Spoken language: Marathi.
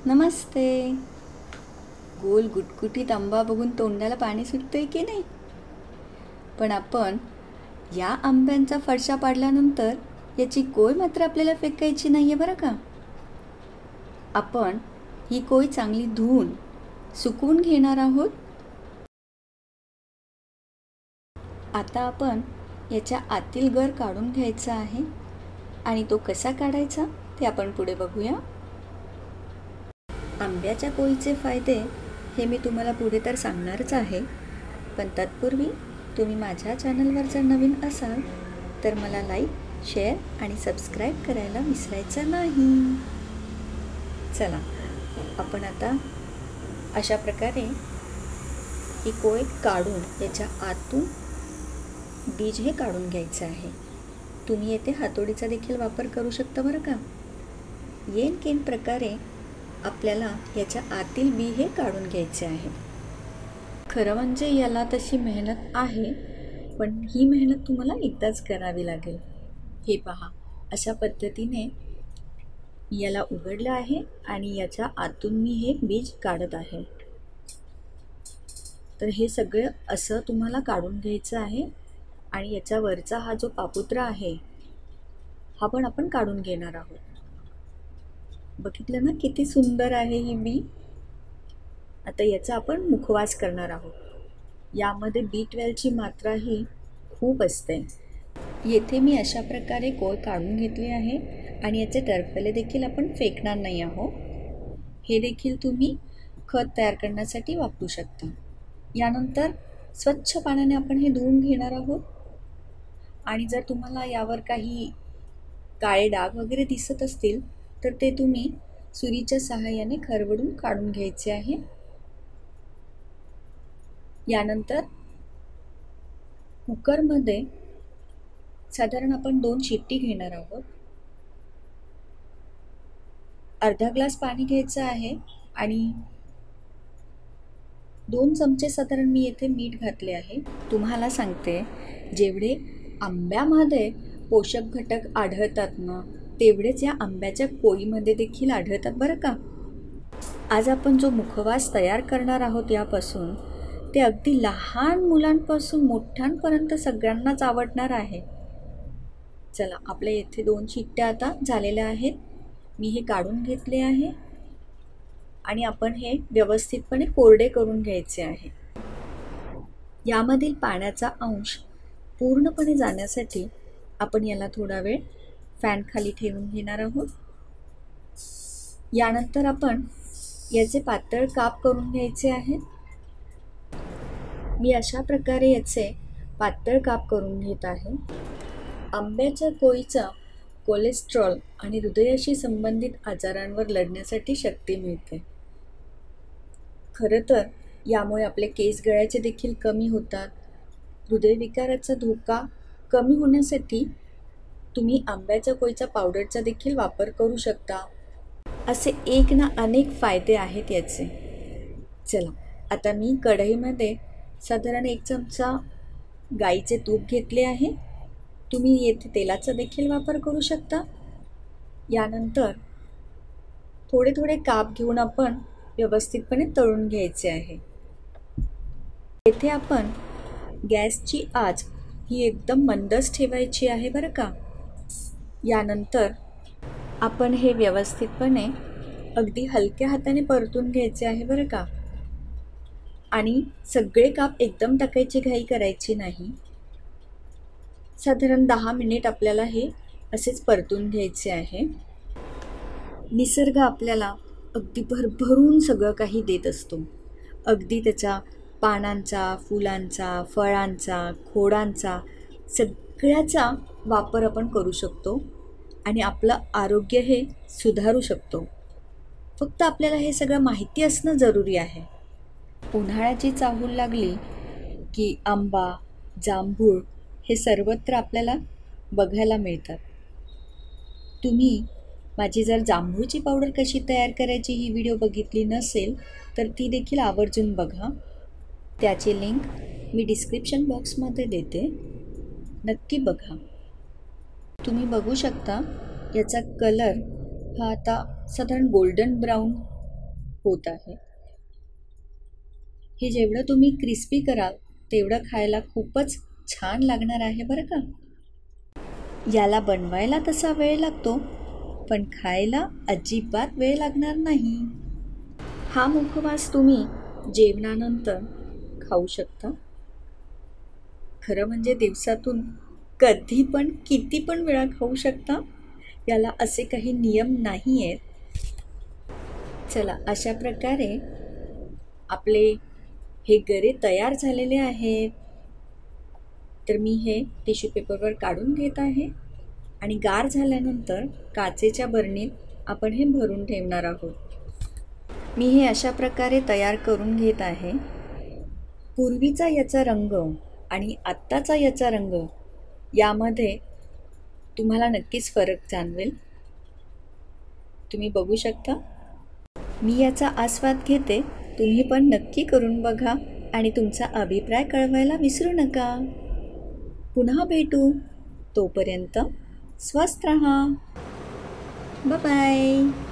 नमस्ते. गोल गुटगुटीत आंबा बघून तोंडाला पाणी सुटतंय की नाही? पण आपण या आंब्यांचा फडशा पाडल्यानंतर याची कोय मात्र आपल्याला फेकायची नाही आहे बरं का. आपण ही कोय चांगली धुवून सुकवून घेणार आहोत. आता आपण याच्या आतील गर काढून घ्यायचा आहे आणि तो कसा काढायचा ते आपण पुढे बघूया. आंब्याच्या कोयीचे फायदे हे मी तुम्हाला पुढे तर सांगणारच आहे, पण तत्पूर्वी तुम्ही माझ्या चॅनलवर जर नवीन असाल तर मला लाईक, शेअर आणि सबस्क्राईब करायला विसरायचं नाही. चला, आपण आता अशा प्रकारे ही कोय काढून याच्या आतून बीज हे काढून घ्यायचं आहे. तुम्ही येथे हातोडीचा देखील वापर करू शकता बरं का. येन प्रकारे आपल्याला याच्या आतील बी हे काढून घ्यायचे आहे. खरं म्हणजे याला तशी मेहनत आहे, पण ही मेहनत तुम्हाला एकदाच करावी लागेल. हे पहा, अशा पद्धतीने याला उघडलं आहे आणि याच्या आतून मी हे बीज काढत आहे. तर हे सगळं असं तुम्हाला काढून घ्यायचं आहे आणि याच्या वरचा हा जो पापुत्रा आहे हा पण आपण काढून घेणार आहोत. बघितलं ना किती सुंदर आहे ही बी. आता याचा आपण मुखवास करणार आहोत. यामध्ये B12ची मात्रा ही खूप असते. येथे मी अशा प्रकारे कोय काढून घेतली आहे आणि याचे टरफले देखील आपण फेकणार नाही आहोत. हे देखील तुम्ही खत तयार करण्यासाठी वापरू शकता. यानंतर स्वच्छ पाण्याने आपण हे धुवून घेणार आहोत आणि जर तुम्हाला यावर काही काळे डाग वगैरे दिसत असतील तर ते तुम्ही सुरीच्या सहाय्याने खरवडून काढून घ्यायचे आहे. यानंतर कुकरमध्ये साधारण आपण 2 शिट्टी घेणार आहोत. अर्धा ग्लास पाणी घ्यायचं आहे आणि 2 चमचे साधारण मी येथे मीठ घातले आहे. तुम्हाला सांगते, जेवढे आंब्यामध्ये पोषक घटक आढळतात ना, तेवढेच या आंब्याच्या कोयीमध्ये देखील आढळतात बरं का. आज आपण जो मुखवास तयार करणार आहोत यापासून ते अगदी लहान मुलांपासून मोठ्यांपर्यंत सगळ्यांनाच आवडणार आहे. चला, आपल्या येथे 2 शिट्ट्या आता झालेल्या आहेत. मी हे काढून घेतले आहे आणि आपण हे व्यवस्थितपणे कोरडे करून घ्यायचे आहे. यामधील पाण्याचा अंश पूर्णपणे जाण्यासाठी आपण याला थोडा वेळ फॅन खाली ठेवून घेणार आहोत. यानंतर आपण याचे पातळ काप करून घ्यायचे आहेत. मी अशा प्रकारे याचे पातळ काप करून घेत आहे. आंब्याच्या कोयीचा कोलेस्ट्रॉल आणि हृदयाशी संबंधित आजारांवर लढण्यासाठी शक्ती मिळते. खरं तर यामुळे आपले केस गळायचे देखील कमी होतात. हृदयविकाराचा धोका कमी होण्यासाठी तुम्ही आंब्याच्या कोयीचा पावडरचा देखील वापर करू शकता. असे एक ना अनेक फायदे आहेत याचे. चला, आता मी कढईमध्ये साधारण 1 चमचा गाईचे तूप घेतले आहे. तुम्ही येथे तेलाचा देखील वापर करू शकता. यानंतर थोडे थोडे काप घेऊन आपण व्यवस्थितपणे तळून घ्यायचे आहे. येथे आपण गॅसची आच ही एकदम मंदच ठेवायची आहे बरं का. यानंतर आपण हे व्यवस्थितपणे अगदी हलक्या हाताने परतून घ्यायचे आहे बरं का. आणि सगळे काप एकदम टाकायची घाई करायची नाही. साधारण 10 मिनिट आपल्याला हे असेच परतून घ्यायचे आहे. निसर्ग आपल्याला अगदी भरभरून सगळं काही देत असतो. अगदी त्याच्या पानांचा, फुलांचा, फळांचा, खोडांचा सगळ्याचा वापर आपण करू शकतो आणि आपलं आरोग्य हे सुधारू शकतो. फक्त आपल्याला हे सगळं माहिती असणं जरुरी आहे. उन्हाळ्याची चाहूल लागली की आंबा, जांभूळ हे सर्वत्र आपल्याला बघायला मिळतात. तुम्ही माझी जर जांभूळची पावडर कशी तयार करायची ही व्हिडिओ बघितली नसेल तर ती देखील आवर्जून बघा. त्याची लिंक मी डिस्क्रिप्शन बॉक्समध्ये देते, नक्की बघा. तुम्ही बघू शकता याचा कलर हा आता साधारण गोल्डन ब्राऊन होत आहे. हे जेवढं तुम्ही क्रिस्पी कराल तेवढं खायला खूपच छान लागणार आहे बरं का. याला बनवायला तसा वेळ लागतो, पण खायला अजिबात वेळ लागणार नाही. हा मुखवास तुम्ही जेवणानंतर खाऊ शकता. खरं म्हणजे दिवसातून कधी पण किती पण वेळा खाऊ शकता. याला असे काही नियम नाही आहेत. चला, अशा प्रकारे आपले हे गरे तयार झालेले आहेत. तर मी हे टिश्यू पेपरवर काढून घेत आहे आणि गार झाल्यानंतर काचेच्या बरणीत आपण हे भरून ठेवणार आहोत. मी हे अशा प्रकारे तयार करून घेत आहे. पूर्वीचा याचा रंग आणि आत्ताचा याचा रंग यामध्ये तुम्हाला नक्कीच फरक जाणवेल. तुम्ही बघू शकता. मी याचा आस्वाद घेते. तुम्ही पण नक्की करून बघा आणि तुमचा अभिप्राय कळवायला विसरू नका. पुन्हा भेटू. तोपर्यंत स्वस्थ रहा. Bye bye.